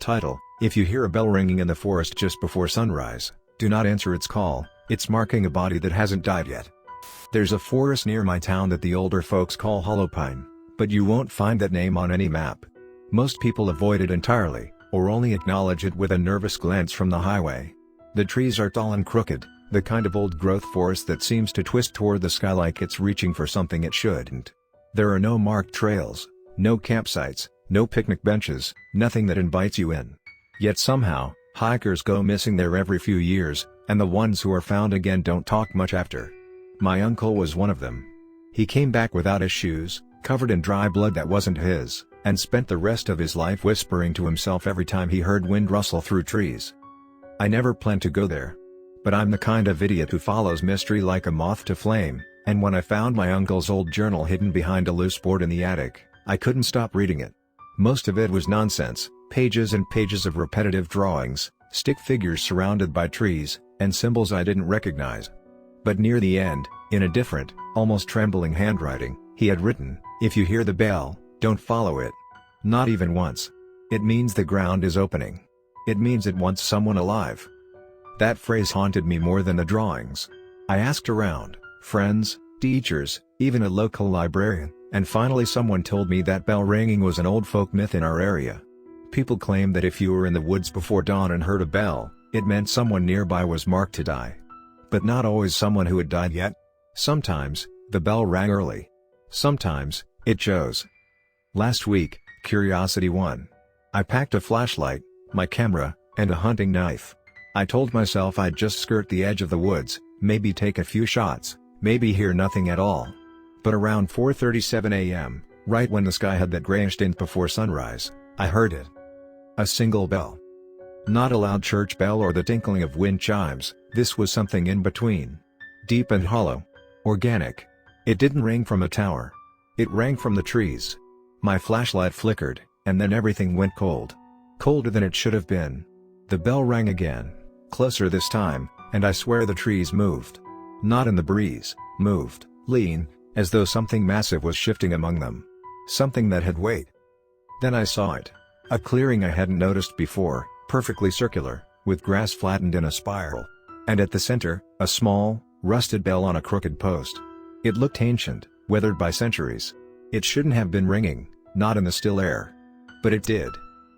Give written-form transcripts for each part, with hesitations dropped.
Title: If you hear a bell ringing in the forest just before sunrise, do not answer its call, it's marking a body that hasn't died yet. There's a forest near my town that the older folks call Hollow Pine, but you won't find that name on any map. Most people avoid it entirely, or only acknowledge it with a nervous glance from the highway. The trees are tall and crooked, the kind of old-growth forest that seems to twist toward the sky like it's reaching for something it shouldn't. There are no marked trails, no campsites, no picnic benches, nothing that invites you in. Yet somehow, hikers go missing there every few years, and the ones who are found again don't talk much after. My uncle was one of them. He came back without his shoes, covered in dry blood that wasn't his, and spent the rest of his life whispering to himself every time he heard wind rustle through trees. I never planned to go there. But I'm the kind of idiot who follows mystery like a moth to flame, and when I found my uncle's old journal hidden behind a loose board in the attic, I couldn't stop reading it. Most of it was nonsense, pages and pages of repetitive drawings, stick figures surrounded by trees, and symbols I didn't recognize. But near the end, in a different, almost trembling handwriting, he had written, "If you hear the bell, don't follow it. Not even once. It means the ground is opening. It means it wants someone alive." That phrase haunted me more than the drawings. I asked around, friends, teachers, even a local librarian, and finally someone told me that bell ringing was an old folk myth in our area. People claim that if you were in the woods before dawn and heard a bell, it meant someone nearby was marked to die. But not always someone who had died yet. Sometimes, the bell rang early. Sometimes, it chose. Last week, curiosity won. I packed a flashlight, my camera, and a hunting knife. I told myself I'd just skirt the edge of the woods, maybe take a few shots, maybe hear nothing at all. But around 4:37 a.m., right when the sky had that grayish tint before sunrise, I heard it. A single bell. Not a loud church bell or the tinkling of wind chimes, this was something in between. Deep and hollow. Organic. It didn't ring from a tower. It rang from the trees. My flashlight flickered, and then everything went cold. Colder than it should have been. The bell rang again, closer this time, and I swear the trees moved. Not in the breeze, moved, lean, as though something massive was shifting among them. Something that had weight. Then I saw it. A clearing I hadn't noticed before, perfectly circular, with grass flattened in a spiral. And at the center, a small, rusted bell on a crooked post. It looked ancient, weathered by centuries. It shouldn't have been ringing, not in the still air. But it did.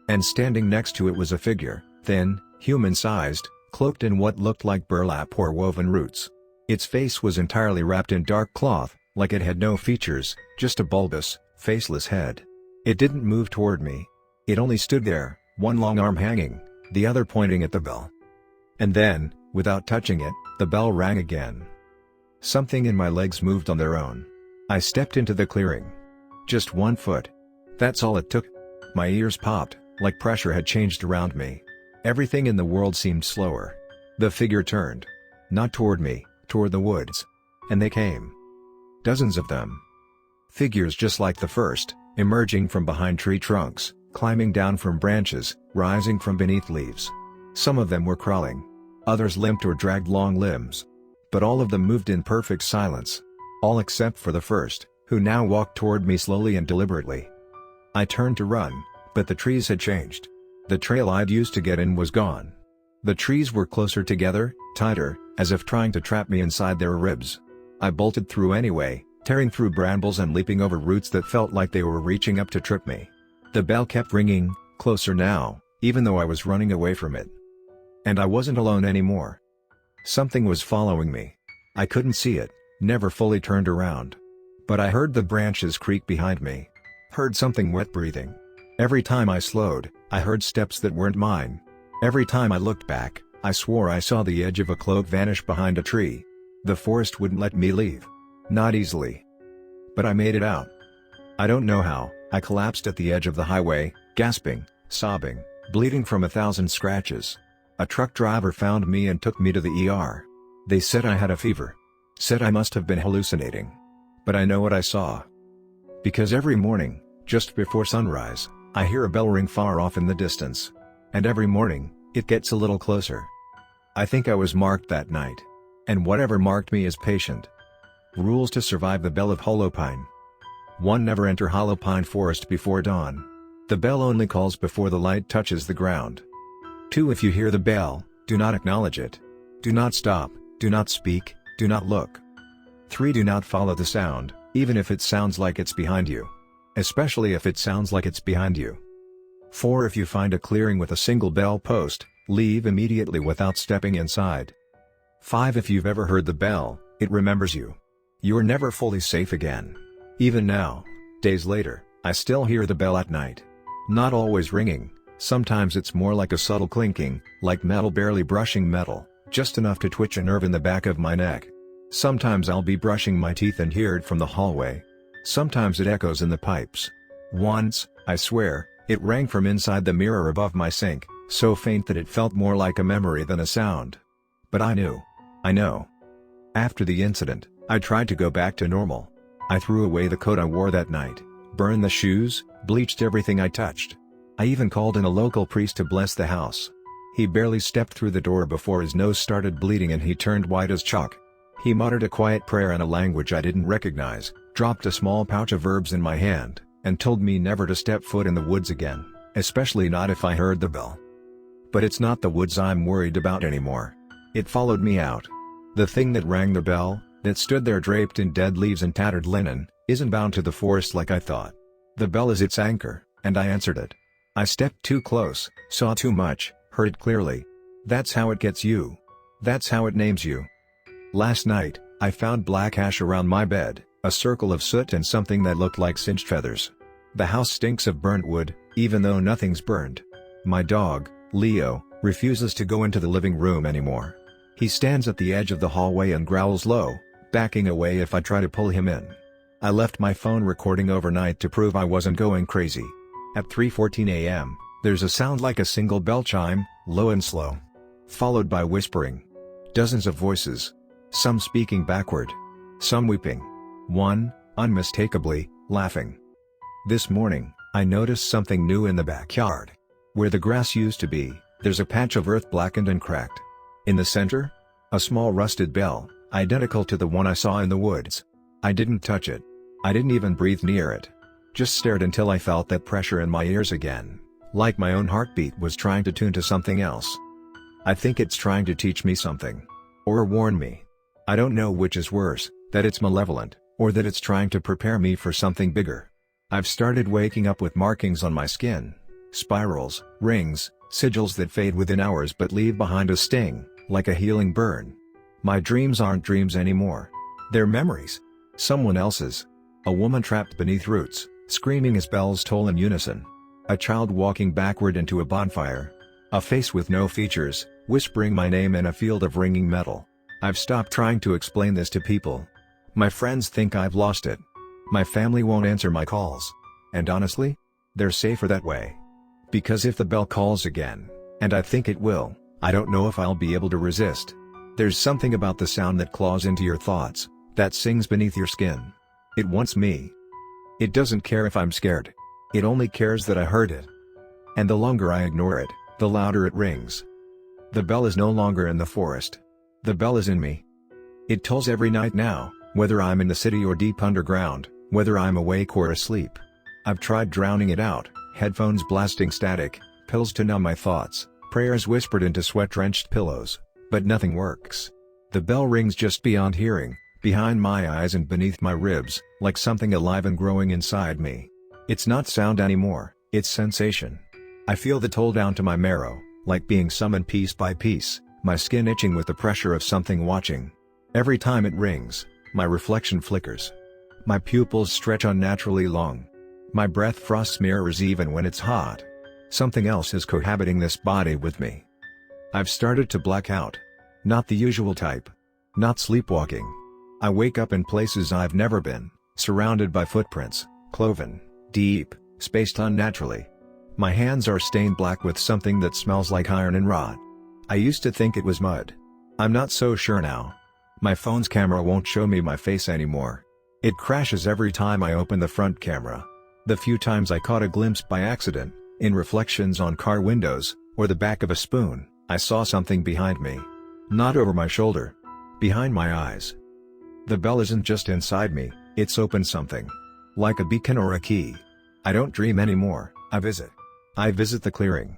And standing next to it was a figure, thin, human-sized, cloaked in what looked like burlap or woven roots. Its face was entirely wrapped in dark cloth, like it had no features, just a bulbous, faceless head. It didn't move toward me. It only stood there, one long arm hanging, the other pointing at the bell. And then, without touching it, the bell rang again. Something in my legs moved on their own. I stepped into the clearing. Just 1 foot. That's all it took. My ears popped, like pressure had changed around me. Everything in the world seemed slower. The figure turned. Not toward me, toward the woods. And they came. Dozens of them. Figures just like the first, emerging from behind tree trunks, climbing down from branches, rising from beneath leaves. Some of them were crawling. Others limped or dragged long limbs. But all of them moved in perfect silence. All except for the first, who now walked toward me slowly and deliberately. I turned to run, but the trees had changed. The trail I'd used to get in was gone. The trees were closer together, tighter, as if trying to trap me inside their ribs. I bolted through anyway, tearing through brambles and leaping over roots that felt like they were reaching up to trip me. The bell kept ringing, closer now, even though I was running away from it. And I wasn't alone anymore. Something was following me. I couldn't see it, never fully turned around. But I heard the branches creak behind me. Heard something wet breathing. Every time I slowed, I heard steps that weren't mine. Every time I looked back, I swore I saw the edge of a cloak vanish behind a tree. The forest wouldn't let me leave. Not easily. But I made it out. I don't know how. I collapsed at the edge of the highway, gasping, sobbing, bleeding from 1,000 scratches. A truck driver found me and took me to the ER. They said I had a fever. Said I must have been hallucinating. But I know what I saw. Because every morning, just before sunrise, I hear a bell ring far off in the distance. And every morning, it gets a little closer. I think I was marked that night. And whatever marked me is patient. Rules to survive the bell of Hollow Pine. 1. Never enter Hollow Pine Forest before dawn. The bell only calls before the light touches the ground. 2. If you hear the bell, do not acknowledge it. Do not stop, do not speak, do not look. 3. Do not follow the sound, even if it sounds like it's behind you. Especially if it sounds like it's behind you. 4. If you find a clearing with a single bell post, leave immediately without stepping inside. 5. If you've ever heard the bell, it remembers you. You're never fully safe again. Even now, days later, I still hear the bell at night. Not always ringing, sometimes it's more like a subtle clinking, like metal barely brushing metal, just enough to twitch a nerve in the back of my neck. Sometimes I'll be brushing my teeth and hear it from the hallway. Sometimes it echoes in the pipes. Once, I swear, it rang from inside the mirror above my sink, so faint that it felt more like a memory than a sound. But I knew. I know. After the incident, I tried to go back to normal. I threw away the coat I wore that night, burned the shoes, bleached everything I touched. I even called in a local priest to bless the house. He barely stepped through the door before his nose started bleeding and he turned white as chalk. He muttered a quiet prayer in a language I didn't recognize, dropped a small pouch of herbs in my hand, and told me never to step foot in the woods again, especially not if I heard the bell. But it's not the woods I'm worried about anymore. It followed me out. The thing that rang the bell, that stood there draped in dead leaves and tattered linen, isn't bound to the forest like I thought. The bell is its anchor, and I answered it. I stepped too close, saw too much, heard it clearly. That's how it gets you. That's how it names you. Last night, I found black ash around my bed, a circle of soot and something that looked like singed feathers. The house stinks of burnt wood, even though nothing's burned. My dog, Leo, refuses to go into the living room anymore. He stands at the edge of the hallway and growls low, backing away if I try to pull him in. I left my phone recording overnight to prove I wasn't going crazy. At 3:14 a.m., there's a sound like a single bell chime, low and slow. Followed by whispering. Dozens of voices. Some speaking backward. Some weeping. One, unmistakably, laughing. This morning, I noticed something new in the backyard. Where the grass used to be, there's a patch of earth blackened and cracked. In the center? A small rusted bell, identical to the one I saw in the woods. I didn't touch it. I didn't even breathe near it. Just stared until I felt that pressure in my ears again, like my own heartbeat was trying to tune to something else. I think it's trying to teach me something. Or warn me. I don't know which is worse, that it's malevolent, or that it's trying to prepare me for something bigger. I've started waking up with markings on my skin. Spirals, rings, sigils that fade within hours but leave behind a sting, like a healing burn. My dreams aren't dreams anymore. They're memories. Someone else's. A woman trapped beneath roots, screaming as bells toll in unison. A child walking backward into a bonfire. A face with no features, whispering my name in a field of ringing metal. I've stopped trying to explain this to people. My friends think I've lost it. My family won't answer my calls. And honestly, they're safer that way. Because if the bell calls again, and I think it will, I don't know if I'll be able to resist. There's something about the sound that claws into your thoughts, that sings beneath your skin. It wants me. It doesn't care if I'm scared. It only cares that I heard it. And the longer I ignore it, the louder it rings. The bell is no longer in the forest. The bell is in me. It tolls every night now, whether I'm in the city or deep underground, whether I'm awake or asleep. I've tried drowning it out, headphones blasting static, pills to numb my thoughts, prayers whispered into sweat-drenched pillows, but nothing works. The bell rings just beyond hearing, behind my eyes and beneath my ribs, like something alive and growing inside me. It's not sound anymore, it's sensation. I feel the toll down to my marrow, like being summoned piece by piece, my skin itching with the pressure of something watching. Every time it rings, my reflection flickers. My pupils stretch unnaturally long. My breath frosts mirrors even when it's hot. Something else is cohabiting this body with me. I've started to black out. Not the usual type. Not sleepwalking. I wake up in places I've never been, surrounded by footprints, cloven, deep, spaced unnaturally. My hands are stained black with something that smells like iron and rot. I used to think it was mud. I'm not so sure now. My phone's camera won't show me my face anymore. It crashes every time I open the front camera. The few times I caught a glimpse by accident, in reflections on car windows, or the back of a spoon, I saw something behind me. Not over my shoulder. Behind my eyes. The bell isn't just inside me, it's opened something. Like a beacon or a key. I don't dream anymore, I visit the clearing.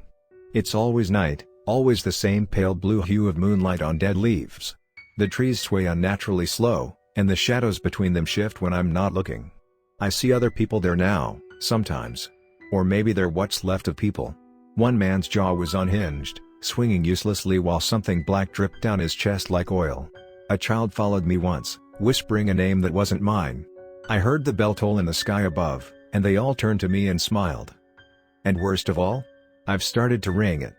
It's always night, always the same pale blue hue of moonlight on dead leaves. The trees sway unnaturally slow, and the shadows between them shift when I'm not looking. I see other people there now, sometimes. Or maybe they're what's left of people. One man's jaw was unhinged, swinging uselessly while something black dripped down his chest like oil. A child followed me once, whispering a name that wasn't mine. I heard the bell toll in the sky above, and they all turned to me and smiled. And worst of all? I've started to ring it.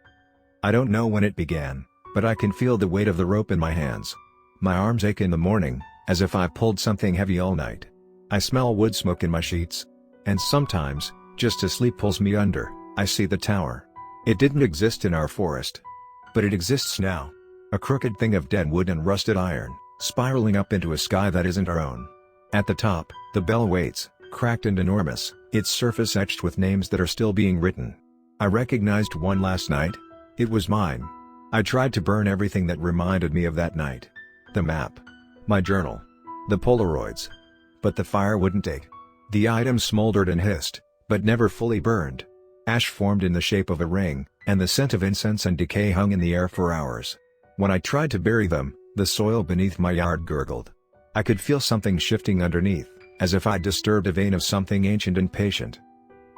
I don't know when it began, but I can feel the weight of the rope in my hands. My arms ache in the morning, as if I pulled something heavy all night. I smell wood smoke in my sheets. And sometimes, just as sleep pulls me under, I see the tower. It didn't exist in our forest. But it exists now. A crooked thing of dead wood and rusted iron, spiraling up into a sky that isn't our own. At the top, the bell waits, cracked and enormous, its surface etched with names that are still being written. I recognized one last night. It was mine. I tried to burn everything that reminded me of that night. The map. My journal. The Polaroids. But the fire wouldn't take. The items smoldered and hissed, but never fully burned. Ash formed in the shape of a ring, and the scent of incense and decay hung in the air for hours. When I tried to bury them, the soil beneath my yard gurgled. I could feel something shifting underneath, as if I'd disturbed a vein of something ancient and patient.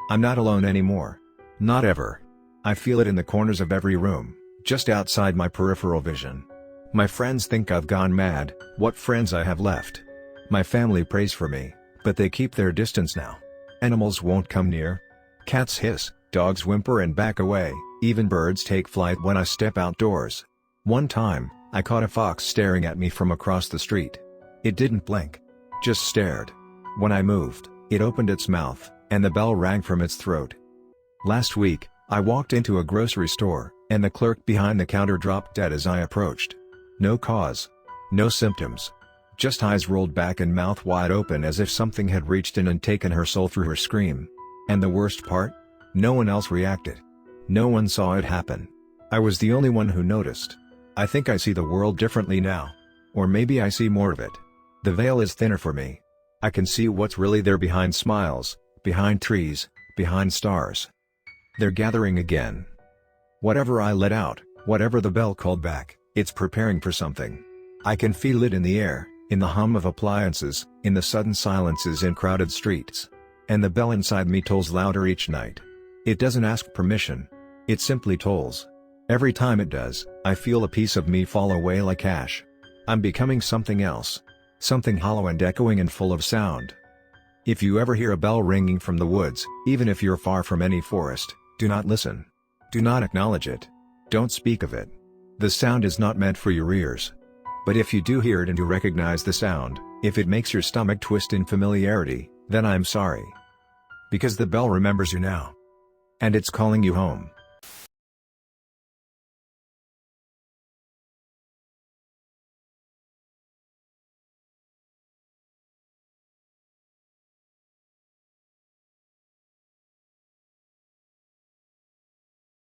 I'm not alone anymore. Not ever. I feel it in the corners of every room, just outside my peripheral vision. My friends think I've gone mad. What friends I have left. My family prays for me, but they keep their distance now. Animals won't come near. Cats hiss, dogs whimper and back away, even birds take flight when I step outdoors. One time, I caught a fox staring at me from across the street. It didn't blink. Just stared. When I moved, it opened its mouth, and the bell rang from its throat. Last week, I walked into a grocery store, and the clerk behind the counter dropped dead as I approached. No cause. No symptoms. Just eyes rolled back and mouth wide open as if something had reached in and taken her soul through her scream. And the worst part? No one else reacted. No one saw it happen. I was the only one who noticed. I think I see the world differently now. Or maybe I see more of it. The veil is thinner for me. I can see what's really there behind smiles, behind trees, behind stars. They're gathering again. Whatever I let out, whatever the bell called back, it's preparing for something. I can feel it in the air, in the hum of appliances, in the sudden silences in crowded streets. And the bell inside me tolls louder each night. It doesn't ask permission. It simply tolls. Every time it does, I feel a piece of me fall away like ash. I'm becoming something else. Something hollow and echoing and full of sound. If you ever hear a bell ringing from the woods, even if you're far from any forest, do not listen. Do not acknowledge it. Don't speak of it. The sound is not meant for your ears. But if you do hear it and you recognize the sound, if it makes your stomach twist in familiarity, then I'm sorry. Because the bell remembers you now. And it's calling you home.